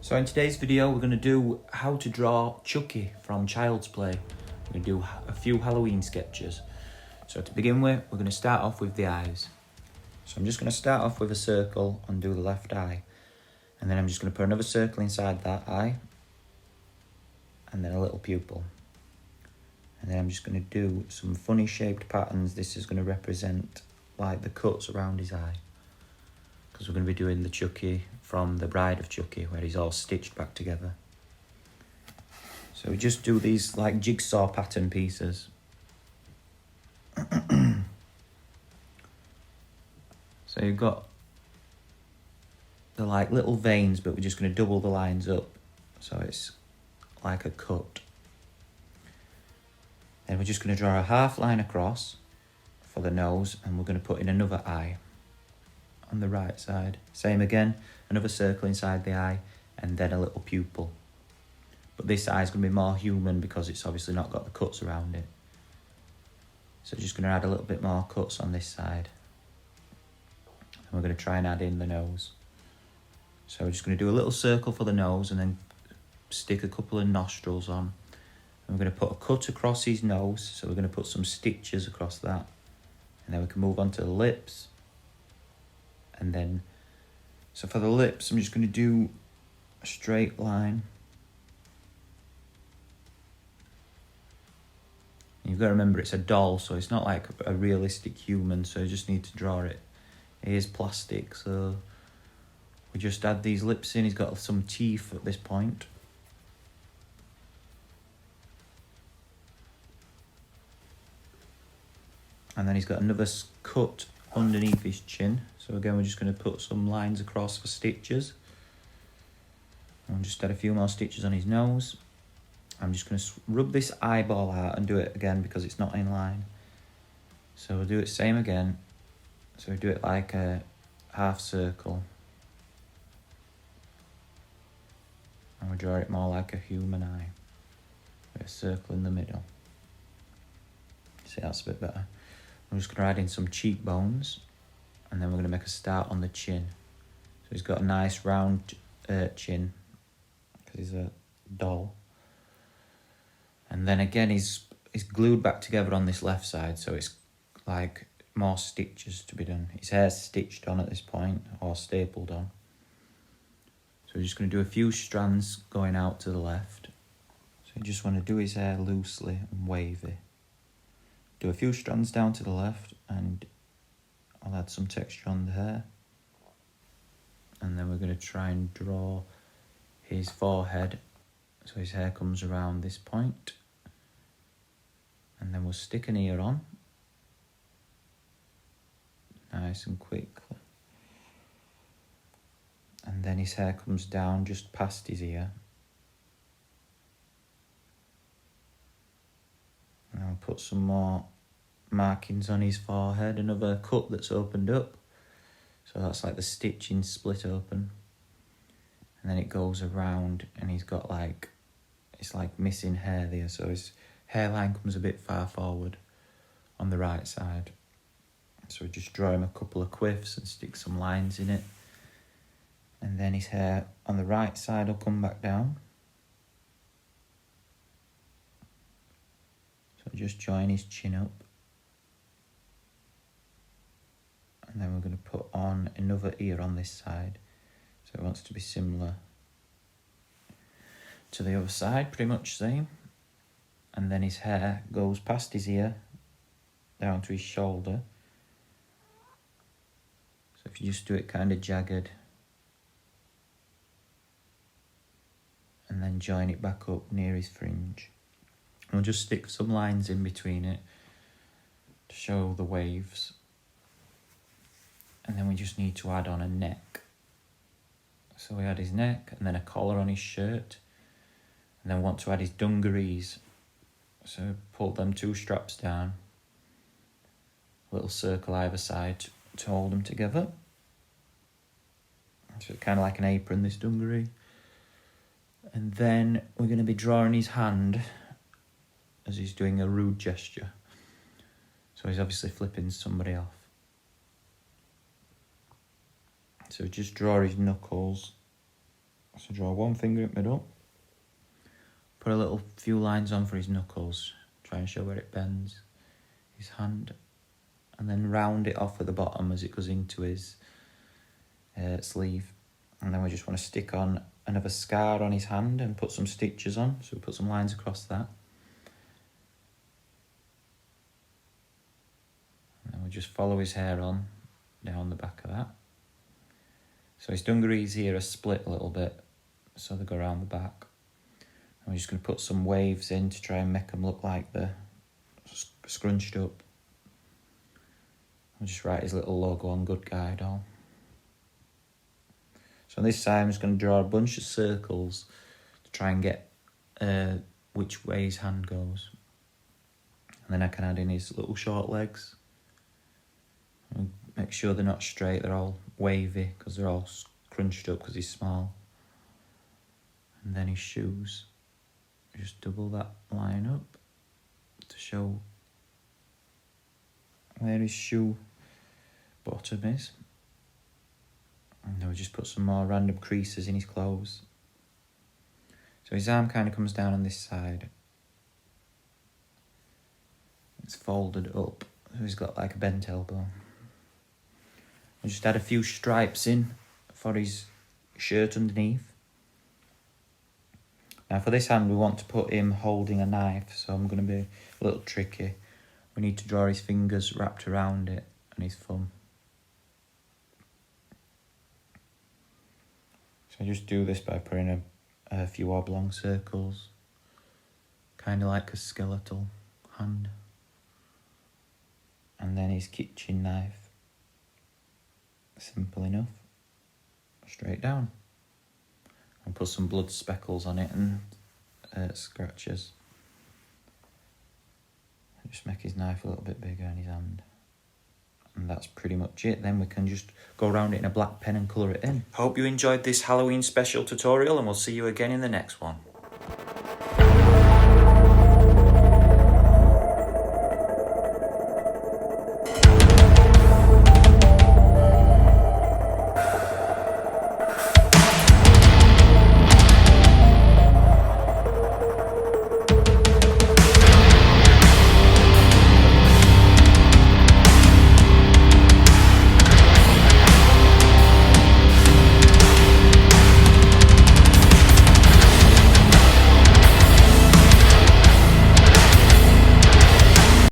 So in today's video, we're going to do how to draw Chucky from Child's Play. We're going to do a few Halloween sketches. So to begin with, we're going to start off with the eyes. So I'm just going to start off with a circle and do the left eye. And then I'm just going to put another circle inside that eye. And then a little pupil. And then I'm just going to do some funny shaped patterns. This is going to represent like the cuts around his eye. Because we're going to be doing the Chucky from The Bride of Chucky, where he's all stitched back together. So we just do these like jigsaw pattern pieces. So you've got the like little veins, but we're just going to double the lines up, so it's like a cut. Then we're just going to draw a half line across for the nose, and we're going to put in another eye on the right side. Same again, another circle inside the eye, and then a little pupil. But this eye is going to be more human because it's obviously not got the cuts around it. So just going to add a little bit more cuts on this side. And we're going to try and add in the nose. So we're just going to do a little circle for the nose and then stick a couple of nostrils on. And we're going to put a cut across his nose, so we're going to put some stitches across that. And then we can move on to the lips. And then, so for the lips, I'm just going to do a straight line. And you've got to remember it's a doll, so it's not like a realistic human, so you just need to draw it. It is plastic, so we just add these lips in. He's got some teeth at this point. And then he's got another cut underneath his chin. So again, we're just going to put some lines across for stitches. And just add a few more stitches on his nose. I'm just going to rub this eyeball out and do it again because it's not in line. So we'll do it same again. So we do it like a half circle. And we draw it more like a human eye. With a circle in the middle. See, that's a bit better. I'm just going to add in some cheekbones. And then we're going to make a start on the chin. So he's got a nice round chin. Because he's a doll. And then again, he's glued back together on this left side. So it's like more stitches to be done. His hair's stitched on at this point. Or stapled on. So we're just going to do a few strands going out to the left. So you just want to do his hair loosely and wavy. Do a few strands down to the left, and I'll add some texture on the hair. And then we're going to try and draw his forehead. So his hair comes around this point. And then we'll stick an ear on. Nice and quickly. And then his hair comes down just past his ear. And I'll put some more markings on his forehead, another cut that's opened up. So that's like the stitching split open. And then it goes around and he's got like, it's like missing hair there. So his hairline comes a bit far forward on the right side. So we just draw him a couple of quiffs and stick some lines in it. And then his hair on the right side will come back down. So just join his chin up. And then we're going to put on another ear on this side. So it wants to be similar to the other side, pretty much same. And then his hair goes past his ear, down to his shoulder. So if you just do it kind of jagged. And then join it back up near his fringe. And we'll just stick some lines in between it to show the waves. And then we just need to add on a neck. So we add his neck and then a collar on his shirt. And then want to add his dungarees. So pull them two straps down. A little circle either side to hold them together. So it's kind of like an apron, this dungaree. And then we're going to be drawing his hand as he's doing a rude gesture. So he's obviously flipping somebody off. So just draw his knuckles So draw one finger in the middle. Put a little few lines on for his knuckles. Try and show where it bends. His hand. And then round it off at the bottom as it goes into his sleeve. And then we just want to stick on another scar on his hand and put some stitches on. So we put some lines across that. And then we just follow his hair on down the back of that. So his dungarees here are split a little bit, so they go around the back. And we're just going to put some waves in to try and make them look like they're scrunched up. I'll just write his little logo on Good Guy Doll. So this side I'm just going to draw a bunch of circles to try and get which way his hand goes. And then I can add in his little short legs. And make sure they're not straight, they're all wavy because they're all crunched up because he's small. And then his shoes. Just double that line up to show where his shoe bottom is. And then we just put some more random creases in his clothes. So his arm kind of comes down on this side. It's folded up, so he's got like a bent elbow. I'll just add a few stripes in for his shirt underneath. Now for this hand we want to put him holding a knife, so I'm going to be a little tricky. We need to draw his fingers wrapped around it and his thumb. So I just do this by putting a few oblong circles, kind of like a skeletal hand. And then his kitchen knife. Simple enough. Straight down. And put some blood speckles on it and scratches. Just make his knife a little bit bigger in his hand. And that's pretty much it. Then we can just go around it in a black pen and colour it in. Hope you enjoyed this Halloween special tutorial, and we'll see you again in the next one.